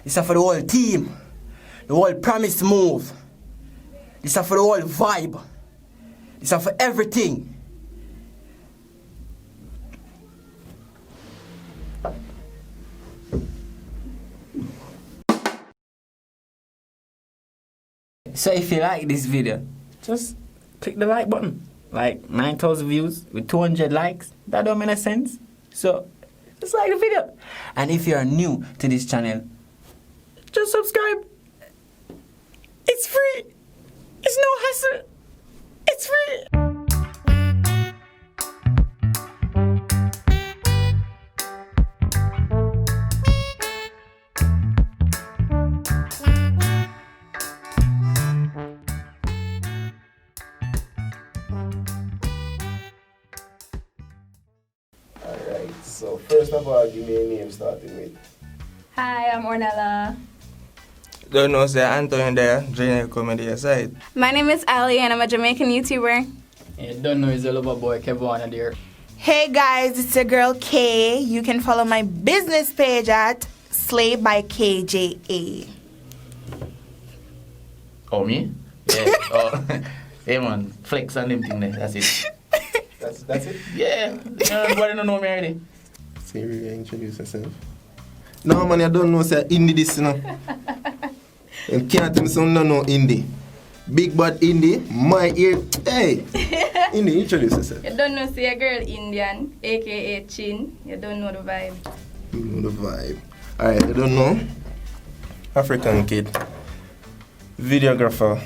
This is for the whole team. The whole promise move. This is for the whole vibe. This is for everything. So if you like this video, just click the like button. Like 9,000 views with 200 likes. That don't make no sense. So just like the video. And if you are new to this channel, just subscribe. It's free. It's no hassle. It's free. So first of all, give me a name starting with. Hi, I'm Ornella. Don't know, say Antonio there, Jnel comedy aside. My name is Ali and I'm a Jamaican YouTuber. You don't know, it's a lover boy, Kevin there. Hey guys, it's your girl Kay. You can follow my business page at Slay by KJA. Oh, me? Yeah. Oh, hey man, flex and them thing there, that's it. That's it? Yeah, everybody don't know me already. So you really introduce yourself? No man, I don't know say indie this, you know. And can't tell me some don't know indie. Big bad indie, my ear, hey. Indie, introduce yourself. You don't know, say a girl Indian, aka Chin. You don't know the vibe. You know the vibe. Alright, I don't know. African kid. Videographer,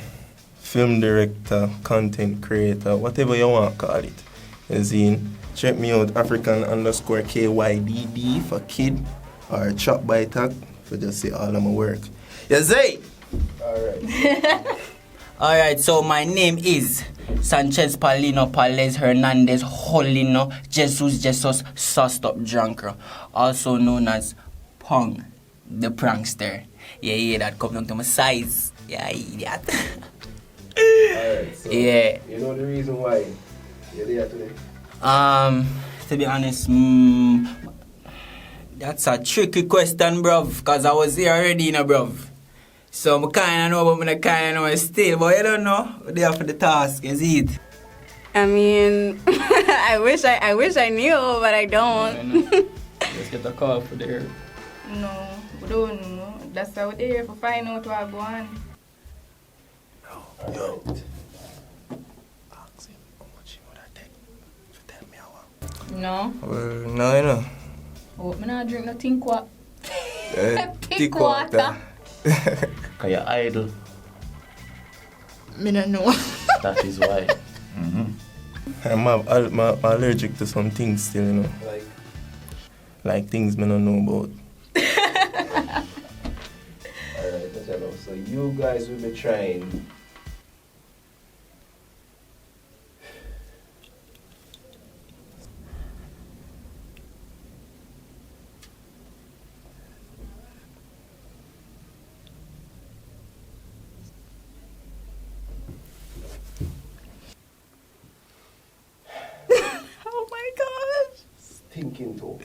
film director, content creator, whatever you want to call it. Zine. Check me out, African_KYDD for kid, or chop by tag for just say all of my work. You say? Alright. Alright, so my name is Sanchez Paulino Palez Hernandez Holino Jesus Sauced Up Drunker, also known as Pong, the prankster. Yeah, that comes down to my size. Yeah, idiot. Alright, so yeah. you know the reason why you're there today? To be honest, that's a tricky question, bruv, because I was here already, you know, bruv. So I kinda know, but I kinda know still, but you don't know. We're there for the task, is it? I mean, I wish I knew, but I don't. Let's get a call for there. No, we don't know. That's how we're there for find out what's going on. Yo. No. Well, no, you know. Oh, I'm not drink no think what. Thick water. Because you're idle. Me don't know. That is why. I'm allergic to some things still, you know. Like things me don't know about. Alright, that's enough. So you guys will be trying. Oh my gosh. Stinking toe.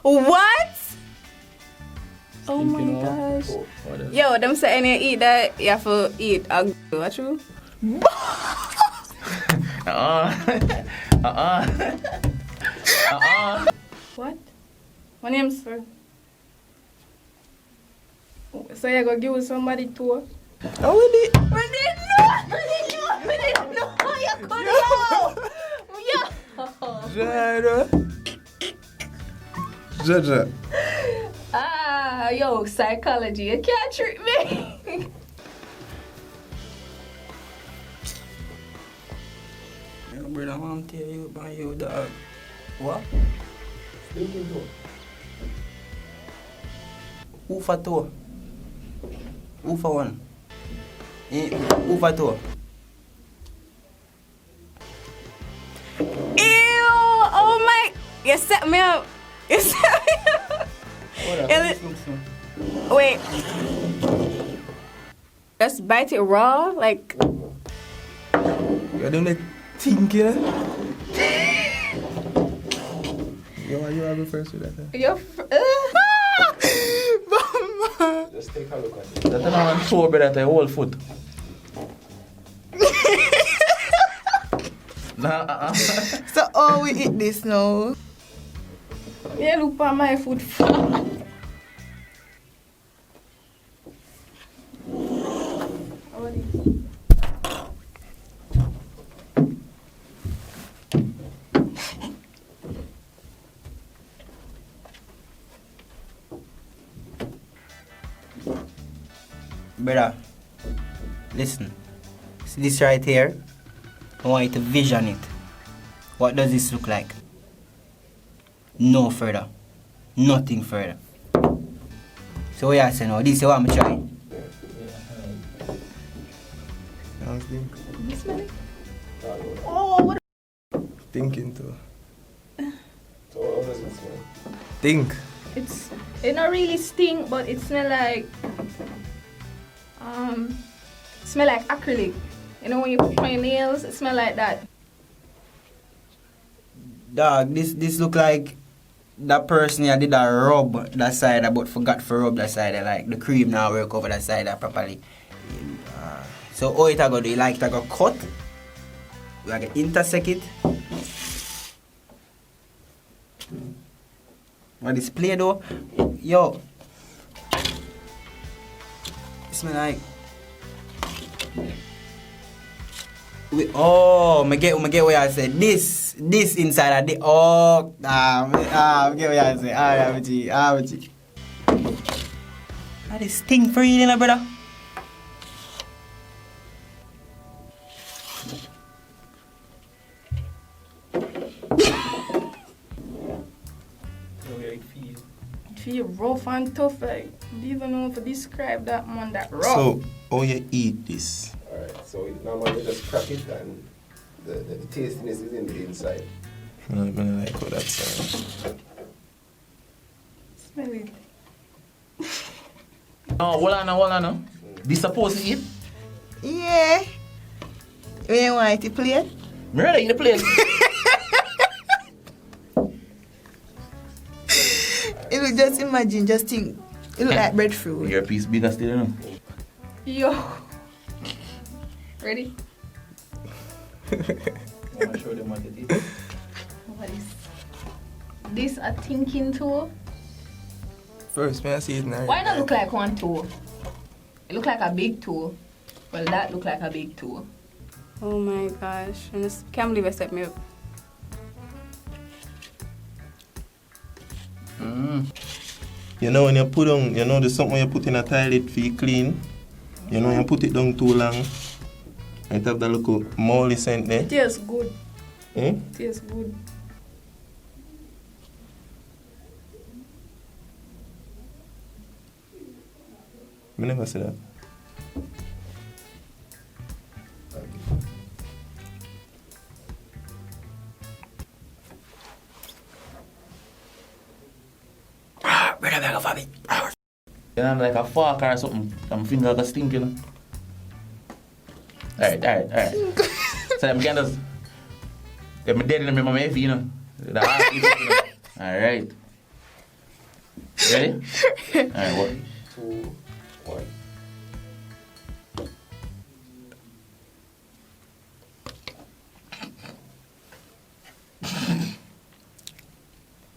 What? Oh my Stinking gosh. Toe. Yo, them say any eat that, you have to eat a what true? What? My name's sir. So you go give somebody tour? Oh, we did. We didn't know. You could know. Jaja. Ah, yo, psychology. You can't trick me. Yo, brother, I want to tell you about you, dog. What? Stinking toe. Who for two? Who for one? Who for two? Ew! Oh my! You set me up. You set me up. Wait. Just bite it raw, like. You're doing that thing, killer. Yo, are you having first with that? You're. Just take a look at it. That's not one toe, brother, the whole foot. Nah, So, oh, we eat this now. Yeah, look at my foot. Brother, listen. See this right here? I want you to vision it. What does this look like? No further. Nothing further. So what you say now? This is what I'm trying. Oh, what? Thinking too. So how does it smell? Think. It not really stink, but it smell like acrylic. You know when you put on your nails, it smell like that. Dog, this look like that person here did a rub that side but forgot to rub that side. Like the cream now work over that side properly. So all it I go do, you like to go cut, you like to intersect it. What is play though? Yo. It smell like I get what I said. This inside of the I get what I said. Alright, that is sting for you, brother. Feel rough and tough. Like, I don't even know how to describe that man. That rough. So, how you eat this? Alright, so normally you just crack it and the tastiness is in the inside. I don't like how that sounds. Smell it. no, hold on. This supposed to eat? Yeah. When you want it to plate? Me ready eat the plate. It will just imagine, just think. It look like breadfruit. Your piece bigger still, you know? Yo. Ready? I want to show them what it is. What is this? A thinking toe? First, may I see it now? Why not look like one toe? It look like a big toe. Well, that look like a big toe. Oh my gosh. I just can't believe I set me up. You know when you put on, you know there's something you put in a toilet for you clean. You know you put it down too long. It have that little moldy scent there. It tastes good. Eh? It tastes good. I never said that. Brother, beg of me. You know, like a fork or something. Some finger got stink, you know? Alright. So I'm kind of... I'm dead in my heavy, you know? Alright. Ready? Alright, what? 2, 1.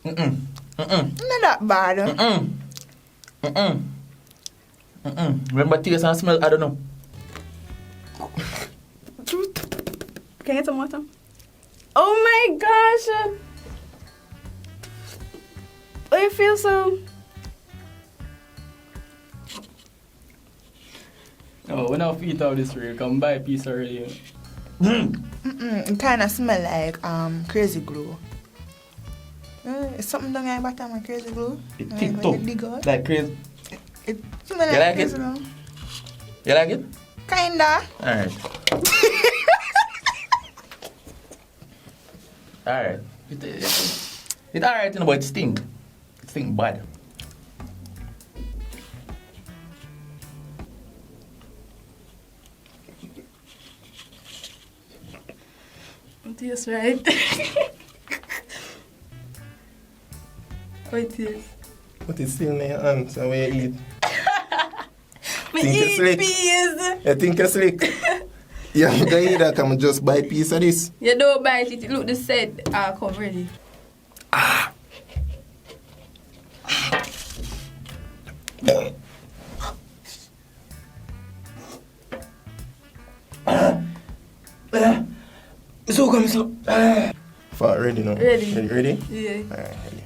Not that bad. Remember taste and smell? I don't know. Can I get some water? Oh my gosh! Oh, it feels so... Oh, when I eat out this real, come buy a piece already. It kind of smell like crazy glue. It's something down at the bottom of crazy glue. It Like, thick when too. you dig out. Like crazy. It smells You like like crazy it? glue. You like it? Kinda. Alright. Alright. It's alright, you know, but it stink. It stink bad. It tastes right. Oh, it is. But it's still in your hand, so where you eat. Me Think you're eat slick? peas. You think you're slick? Yeah, I'm gonna eat that. Come just buy a piece of this. You don't buy it. Look, the set cover ready. So come so. For ready now? Ready. Ready? Yeah. Alright, ready.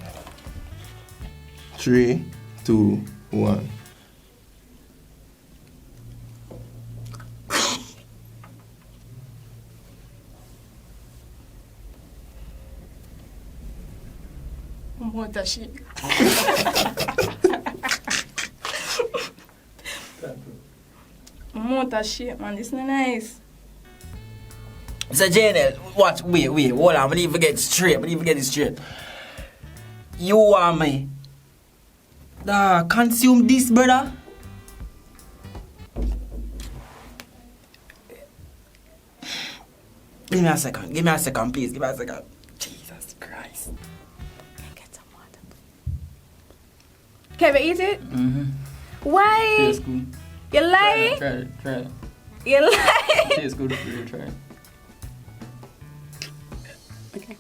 3, 2, 1. What the shit? What the shit, man. This is nice. So Jnel, watch, wait, hold on, I need to get it straight. You want me consume this, brother? Give me a second, please, give me a second. Jesus Christ. Get some water. Can we eat it? Mm-hmm. Why? Tastes good. You lie? Try it. You lie? Tastes good for you, try it. Okay.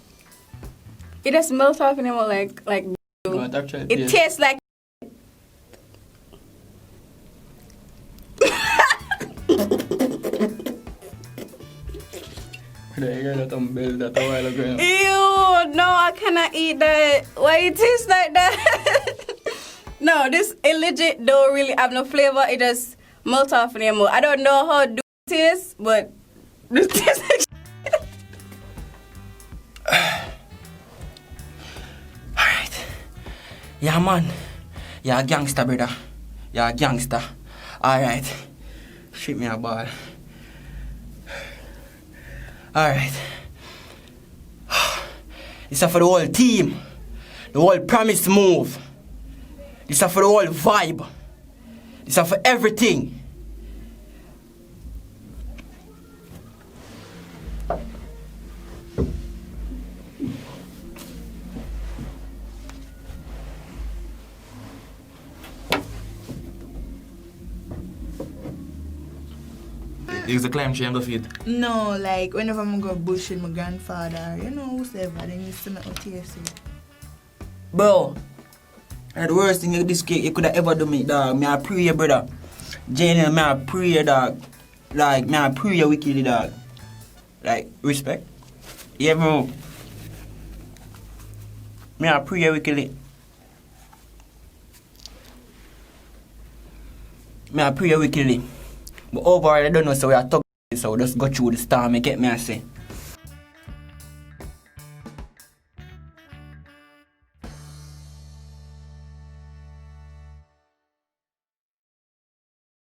It just melts off in your mouth like You want to try it? it tastes like. You heard that bell that a while ago. Ew, no, I cannot eat that. Why it tastes like that? No, this legit don't really have no flavor. It just melts off in your mouth. I don't know how it tastes, but this tastes like Alright. Yeah, man. You're a gangster, brother. You're a gangster. Alright. Shoot me a ball. Alright. This is for the whole team. The whole promise move. This is for the whole vibe. This is for everything. Use the climb tree and go feed. no, like whenever I'm go bush with my grandfather, you know, whoever, then you see me out here. Bro, that's the worst thing this kid you could have ever do me, dog. Me I pray you, brother. Jnel, me I pray you, dog. Like, me I pray you wickedly, dog. Like, respect. Yeah, bro. Me I pray you wickedly. Me I pray you wickedly. But overall, I don't know, so we are talking, so we just go through the storm and get me, I say.